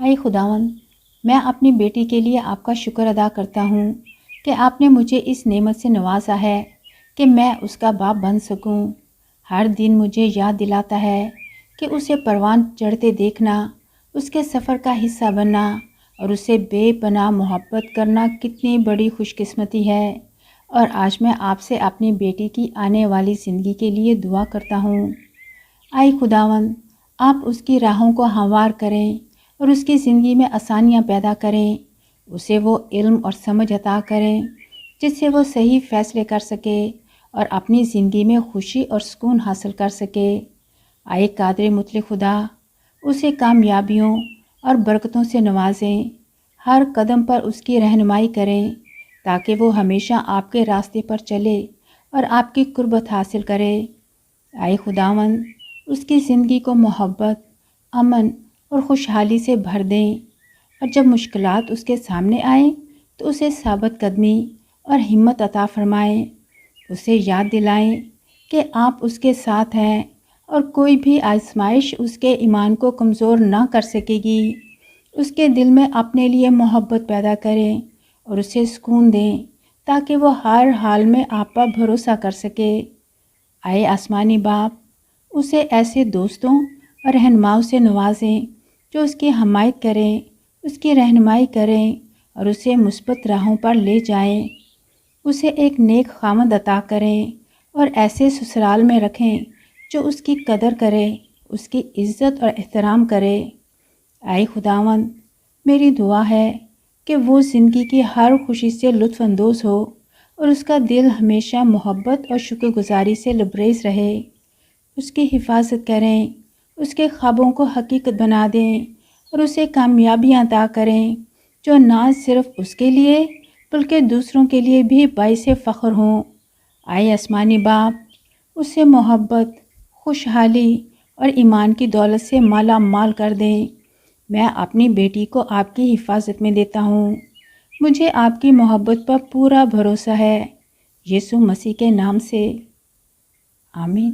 اے خداوند، میں اپنی بیٹی کے لیے آپ کا شکر ادا کرتا ہوں کہ آپ نے مجھے اس نعمت سے نوازا ہے کہ میں اس کا باپ بن سکوں۔ ہر دن مجھے یاد دلاتا ہے کہ اسے پروان چڑھتے دیکھنا، اس کے سفر کا حصہ بننا اور اسے بے پناہ محبت کرنا کتنی بڑی خوش قسمتی ہے۔ اور آج میں آپ سے اپنی بیٹی کی آنے والی زندگی کے لیے دعا کرتا ہوں۔ اے خداوند، آپ اس کی راہوں کو ہموار کریں اور اس کی زندگی میں آسانیاں پیدا کریں۔ اسے وہ علم اور سمجھ عطا کریں جس سے وہ صحیح فیصلے کر سکے اور اپنی زندگی میں خوشی اور سکون حاصل کر سکے۔ اے قادر مطلق خدا، اسے کامیابیوں اور برکتوں سے نوازیں، ہر قدم پر اس کی رہنمائی کریں تاکہ وہ ہمیشہ آپ کے راستے پر چلے اور آپ کی قربت حاصل کرے۔ اے خداوند، اس کی زندگی کو محبت، امن اور خوشحالی سے بھر دیں، اور جب مشکلات اس کے سامنے آئیں تو اسے ثابت قدمی اور ہمت عطا فرمائیں۔ اسے یاد دلائیں کہ آپ اس کے ساتھ ہیں اور کوئی بھی آزمائش اس کے ایمان کو کمزور نہ کر سکے گی۔ اس کے دل میں اپنے لیے محبت پیدا کریں اور اسے سکون دیں تاکہ وہ ہر حال میں آپ پر بھروسہ کر سکے۔ اے آسمانی باپ، اسے ایسے دوستوں اور رہنماؤں سے نوازیں جو اس کی حمایت کریں، اس کی رہنمائی کریں اور اسے مثبت راہوں پر لے جائیں۔ اسے ایک نیک خاوند عطا کریں اور ایسے سسرال میں رکھیں جو اس کی قدر کرے، اس کی عزت اور احترام کرے۔ اے خداوند، میری دعا ہے کہ وہ زندگی کی ہر خوشی سے لطف اندوز ہو اور اس کا دل ہمیشہ محبت اور شکر گزاری سے لبریز رہے۔ اس کی حفاظت کریں، اس کے خوابوں کو حقیقت بنا دیں اور اسے کامیابیاں عطا کریں جو نہ صرف اس کے لیے بلکہ دوسروں کے لیے بھی باعث فخر ہوں۔ اے آسمانی باپ، اسے محبت، خوشحالی اور ایمان کی دولت سے مالا مال کر دیں۔ میں اپنی بیٹی کو آپ کی حفاظت میں دیتا ہوں۔ مجھے آپ کی محبت پر پورا بھروسہ ہے۔ یسوع مسیح کے نام سے آمین۔